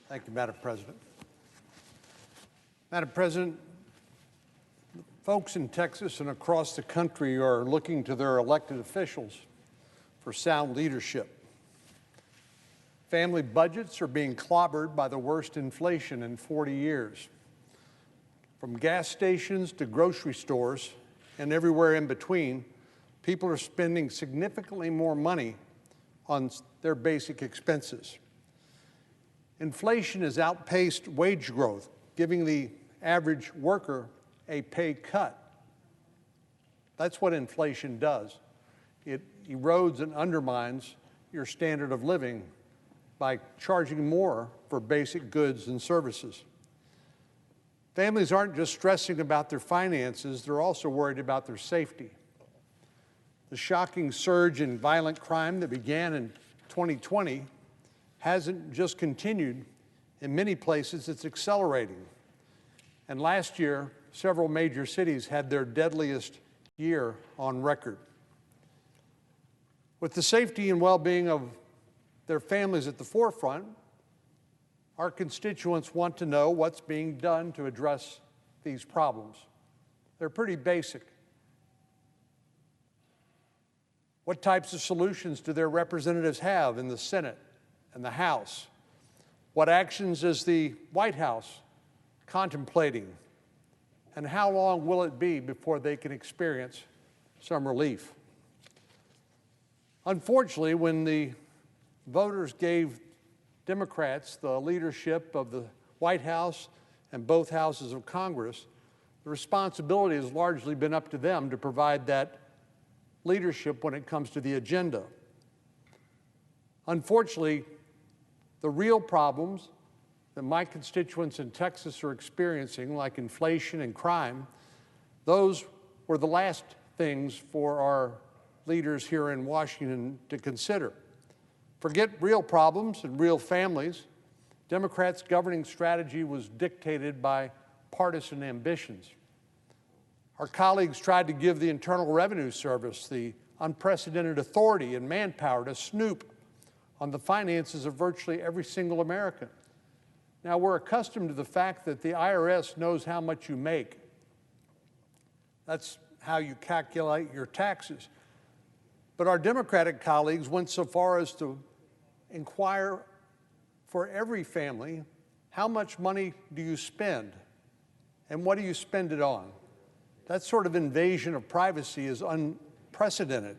Thank you, Madam President. Madam President, folks in Texas and across the country are looking to their elected officials for sound leadership. Family budgets are being clobbered by the worst inflation in 40 years. From gas stations to grocery stores and everywhere in between, people are spending significantly more money on their basic expenses. Inflation has outpaced wage growth, giving the average worker a pay cut. That's what inflation does. It erodes and undermines your standard of living by charging more for basic goods and services. Families aren't just stressing about their finances, they're also worried about their safety. The shocking surge in violent crime that began in 2020 hasn't just continued. In many places, it's accelerating. And last year, several major cities had their deadliest year on record. With the safety and well-being of their families at the forefront, our constituents want to know what's being done to address these problems. They're pretty basic. What types of solutions do their representatives have in the Senate and the House? What actions is the White House contemplating? And how long will it be before they can experience some relief? Unfortunately, when the voters gave Democrats the leadership of the White House and both houses of Congress, the responsibility has largely been up to them to provide that leadership when it comes to the agenda. Unfortunately, the real problems that my constituents in Texas are experiencing, like inflation and crime, those were the last things for our leaders here in Washington to consider. Forget real problems and real families. Democrats' governing strategy was dictated by partisan ambitions. Our colleagues tried to give the Internal Revenue Service the unprecedented authority and manpower to snoop on the finances of virtually every single American. Now, we're accustomed to the fact that the IRS knows how much you make. That's how you calculate your taxes. But our Democratic colleagues went so far as to inquire for every family, how much money do you spend and what do you spend it on? That sort of invasion of privacy is unprecedented.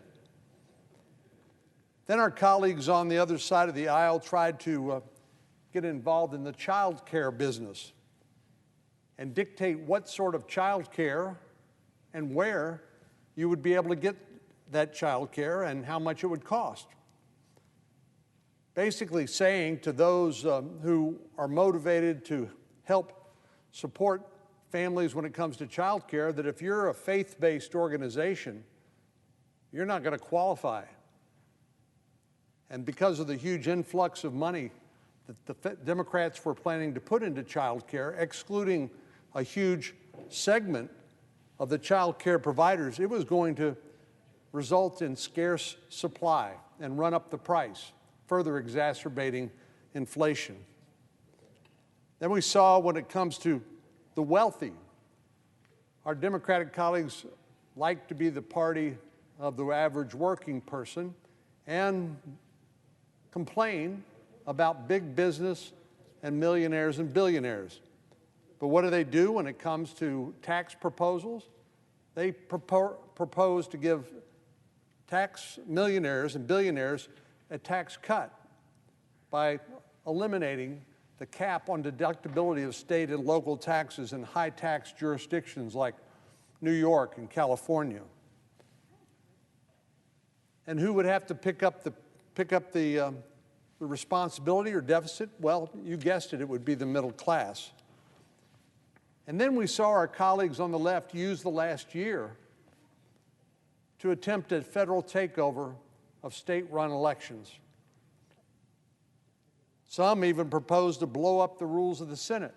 Then our colleagues on the other side of the aisle tried to get involved in the child care business and dictate what sort of child care and where you would be able to get that child care and how much it would cost. Basically saying to those who are motivated to help support families when it comes to child care that if you're a faith-based organization, you're not going to qualify. And because of the huge influx of money that the Democrats were planning to put into child care, excluding a huge segment of the child care providers, it was going to result in scarce supply and run up the price, further exacerbating inflation. Then we saw when it comes to the wealthy, our Democratic colleagues like to be the party of the average working person and complain about big business and millionaires and billionaires. But what do when it comes to tax proposals? They propose to give millionaires and billionaires a tax cut by eliminating the cap on deductibility of state and local taxes in high tax jurisdictions like New York and California. And who would have to pick up the responsibility or deficit? Well, you guessed it, it would be the middle class. And then we saw our colleagues on the left use the last year to attempt a federal takeover of state-run elections. Some even proposed to blow up the rules of the Senate,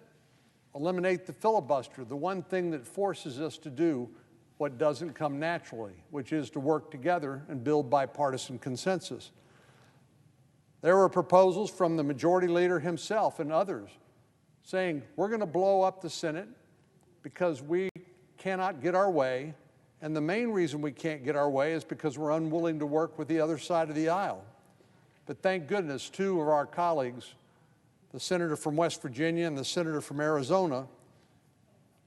eliminate the filibuster, the one thing that forces us to do what doesn't come naturally, which is to work together and build bipartisan consensus. There were proposals from the majority leader himself and others saying, we're going to blow up the Senate because we cannot get our way, and the main reason we can't get our way is because we're unwilling to work with the other side of the aisle. But thank goodness, two of our colleagues, the senator from West Virginia and the senator from Arizona,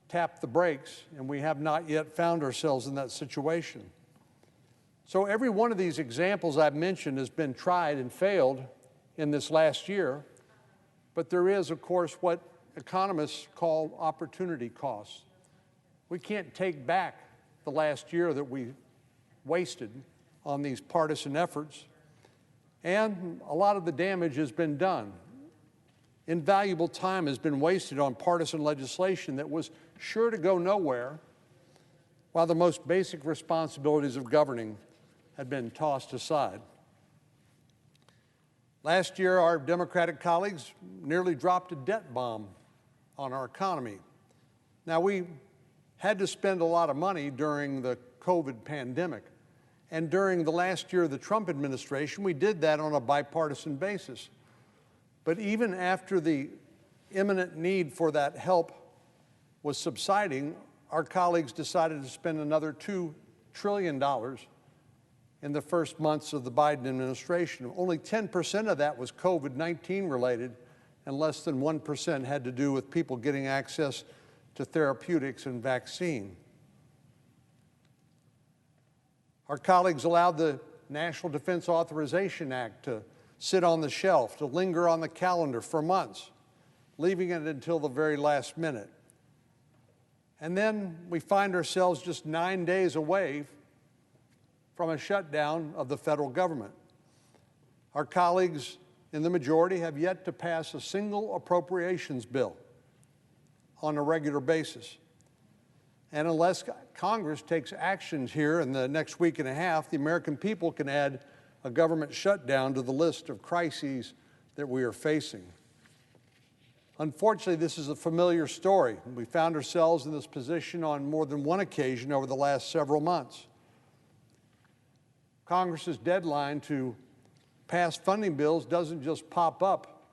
tapped the brakes, and we have not yet found ourselves in that situation. So every one of these examples I've mentioned has been tried and failed in this last year, but there is, of course, what economists call opportunity costs. We can't take back the last year that we wasted on these partisan efforts, and a lot of the damage has been done. Invaluable time has been wasted on partisan legislation that was sure to go nowhere, while the most basic responsibilities of governing had been tossed aside. Last year, our Democratic colleagues nearly dropped a debt bomb on our economy. Now, we had to spend a lot of money during the COVID pandemic, and during the last year of the Trump administration, we did that on a bipartisan basis. But even after the imminent need for that help was subsiding, our colleagues decided to spend another $2 trillion in the first months of the Biden administration. Only 10% of that was COVID-19 related, and less than 1% had to do with people getting access to therapeutics and vaccine. Our colleagues allowed the National Defense Authorization Act to sit on the shelf, to linger on the calendar for months, leaving it until the very last minute. And then we find ourselves just 9 days away from a shutdown of the federal government. Our colleagues in the majority have yet to pass a single appropriations bill on a regular basis. And unless Congress takes actions here in the next week and a half, the American people can add a government shutdown to the list of crises that we are facing. Unfortunately, this is a familiar story. We found ourselves in this position on more than one occasion over the last several months. Congress's deadline to pass funding bills doesn't just pop up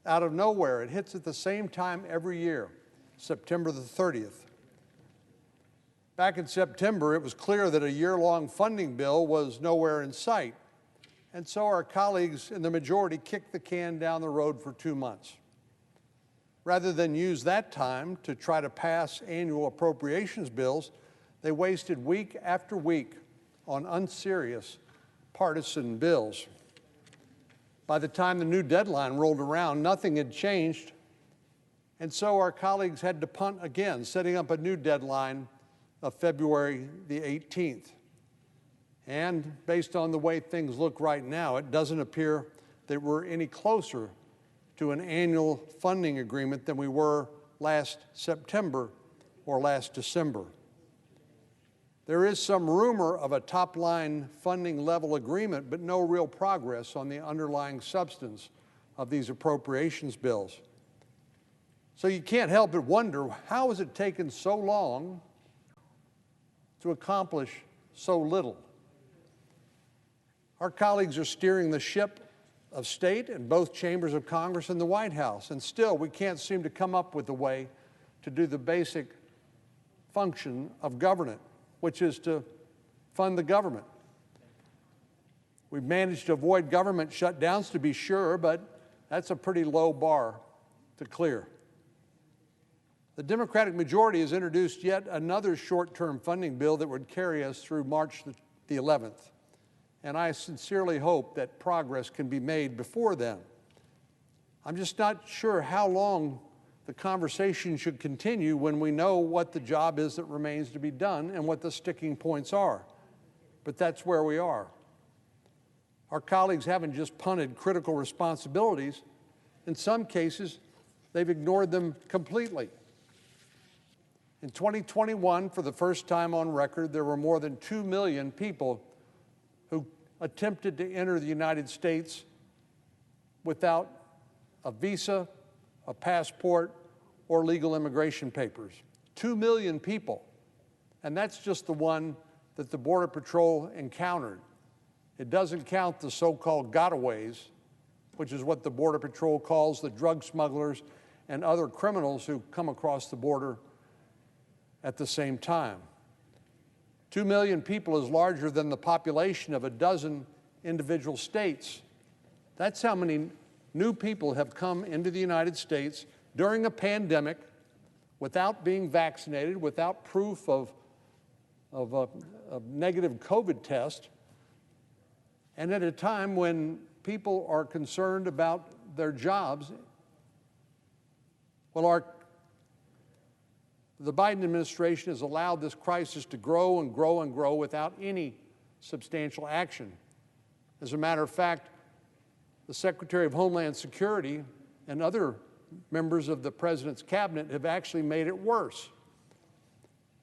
out of nowhere. It hits at the same time every year, September the 30th. Back in September, it was clear that a year-long funding bill was nowhere in sight. And so our colleagues in the majority kicked the can down the road for 2 months. Rather than use that time to try to pass annual appropriations bills, they wasted week after week on unserious partisan bills. By the time the new deadline rolled around, nothing had changed, and so our colleagues had to punt again, setting up a new deadline of February the 18th. And based on the way things look right now, it doesn't appear that we're any closer to an annual funding agreement than we were last September or last December. There is some rumor of a top-line funding level agreement, but no real progress on the underlying substance of these appropriations bills. So you can't help but wonder, how has it taken so long to accomplish so little? Our colleagues are steering the ship of state in both chambers of Congress and the White House, and still we can't seem to come up with a way to do the basic function of government, which is to fund the government. We've managed to avoid government shutdowns, to be sure, but that's a pretty low bar to clear. The Democratic majority has introduced yet another short-term funding bill that would carry us through March the 11th. And I sincerely hope that progress can be made before then. I'm just not sure how long the conversation should continue when we know what the job is that remains to be done and what the sticking points are. But that's where we are. Our colleagues haven't just punted critical responsibilities. In some cases, they've ignored them completely. In 2021, for the first time on record, there were more than 2 million people who attempted to enter the United States without a visa, a passport, or legal immigration papers. 2 million people. And that's just the one that the Border Patrol encountered. It doesn't count the so-called gotaways which is what the Border Patrol calls the drug smugglers and other criminals who come across the border at the same time. 2 million people is larger than the population of a dozen individual states. That's how many new people have come into the United States during a pandemic without being vaccinated, without proof of a negative COVID test, and at a time when people are concerned about their jobs. Well, the Biden administration has allowed this crisis to grow and grow and grow without any substantial action. As a matter of fact, the Secretary of Homeland Security and other members of the President's cabinet have actually made it worse.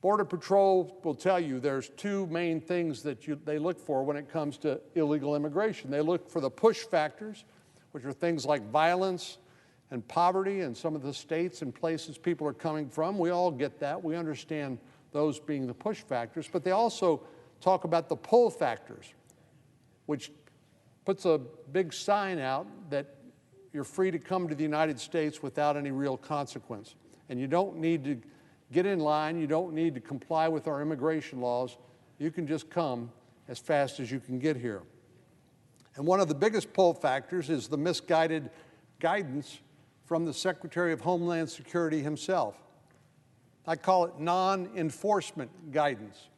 Border Patrol will tell you there's two main things that they look for when it comes to illegal immigration. They look for the push factors, which are things like violence and poverty in some of the states and places people are coming from. We all get that. We understand those being the push factors. But they also talk about the pull factors, which puts a big sign out that you're free to come to the United States without any real consequence. And you don't need to get in line. You don't need to comply with our immigration laws. You can just come as fast as you can get here. And one of the biggest pull factors is the misguided guidance from the Secretary of Homeland Security himself. I call it non-enforcement guidance.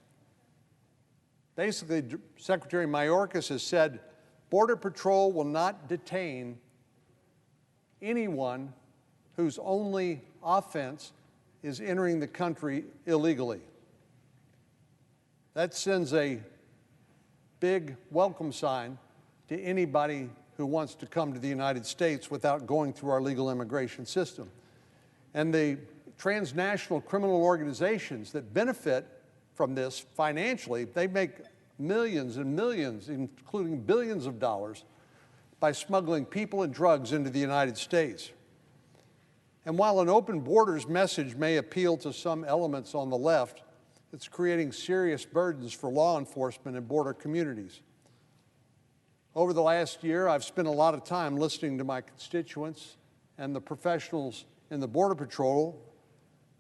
Basically, Secretary Mayorkas has said Border Patrol will not detain anyone whose only offense is entering the country illegally. That sends a big welcome sign to anybody who wants to come to the United States without going through our legal immigration system. And the transnational criminal organizations that benefit from this financially, they make millions and millions, including billions of dollars, by smuggling people and drugs into the United States. And while an open borders message may appeal to some elements on the left, it's creating serious burdens for law enforcement and border communities. Over the last year, I've spent a lot of time listening to my constituents and the professionals in the Border Patrol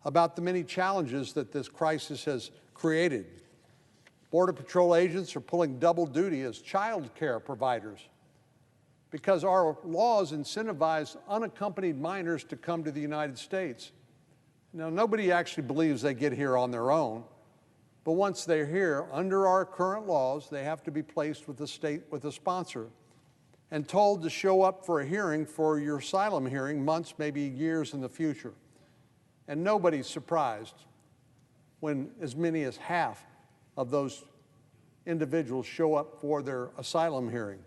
about the many challenges that this crisis has created. Border Patrol agents are pulling double duty as child care providers because our laws incentivize unaccompanied minors to come to the United States. Now, nobody actually believes they get here on their own, but once they're here, under our current laws, they have to be placed with a sponsor and told to show up for a hearing for your asylum hearing months, maybe years in the future. And nobody's surprised when as many as half of those individuals show up for their asylum hearing.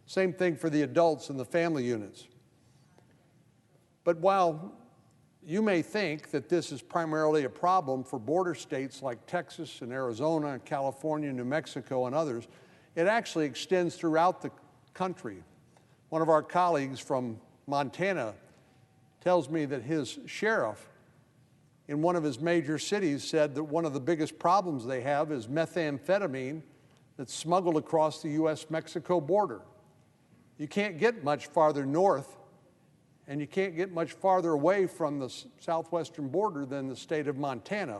Same thing for the adults in the family units. But while you may think that this is primarily a problem for border states like Texas and Arizona and California, New Mexico, and others, it actually extends throughout the country. One of our colleagues from Montana tells me that his sheriff in one of his major cities said that one of the biggest problems they have is methamphetamine that's smuggled across the U.S.-Mexico border. You can't get much farther north, and you can't get much farther away from the southwestern border than the state of Montana.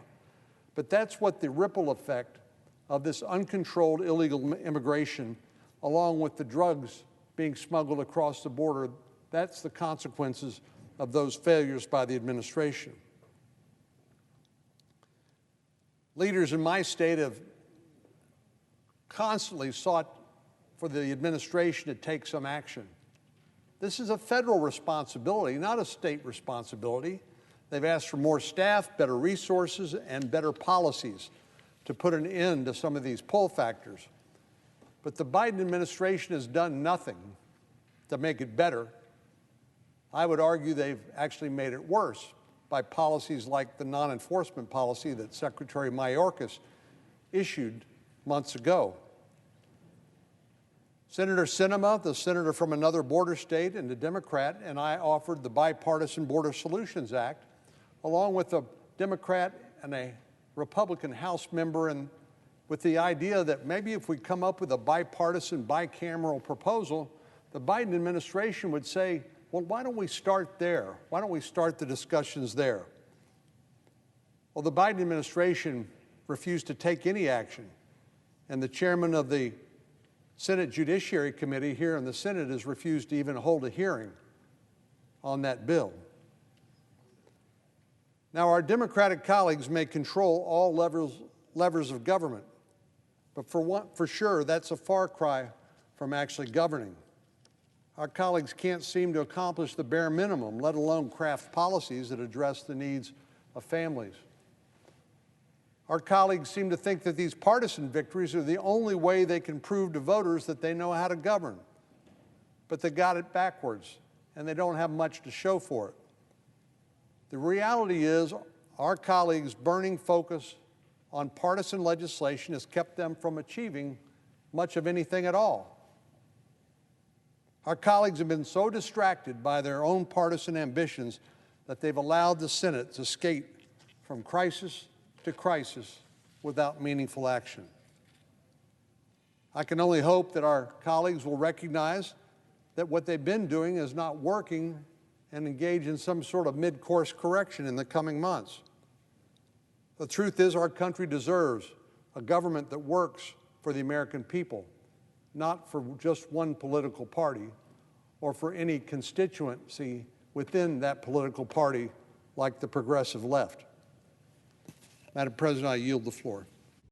But that's what the ripple effect of this uncontrolled illegal immigration, along with the drugs being smuggled across the border, that's the consequences of those failures by the administration. Leaders in my state have constantly sought for the administration to take some action. This is a federal responsibility, not a state responsibility. They've asked for more staff, better resources, and better policies to put an end to some of these pull factors. But the Biden administration has done nothing to make it better. I would argue they've actually made it worse by policies like the non-enforcement policy that Secretary Mayorkas issued months ago. Senator Sinema, the senator from another border state and a Democrat, and I offered the Bipartisan Border Solutions Act, along with a Democrat and a Republican House member, and with the idea that maybe if we come up with a bipartisan, bicameral proposal, the Biden administration would say, well, why don't we start there? Why don't we start the discussions there? Well, the Biden administration refused to take any action, and the chairman of the Senate Judiciary Committee here in the Senate has refused to even hold a hearing on that bill. Now, our Democratic colleagues may control all levers of government, but for sure, that's a far cry from actually governing. Our colleagues can't seem to accomplish the bare minimum, let alone craft policies that address the needs of families. Our colleagues seem to think that these partisan victories are the only way they can prove to voters that they know how to govern. But they got it backwards, and they don't have much to show for it. The reality is, our colleagues' burning focus on partisan legislation has kept them from achieving much of anything at all. Our colleagues have been so distracted by their own partisan ambitions that they've allowed the Senate to skate from crisis to crisis without meaningful action. I can only hope that our colleagues will recognize that what they've been doing is not working and engage in some sort of mid-course correction in the coming months. The truth is, our country deserves a government that works for the American people, not for just one political party or for any constituency within that political party like the progressive left. Madam President, I yield the floor.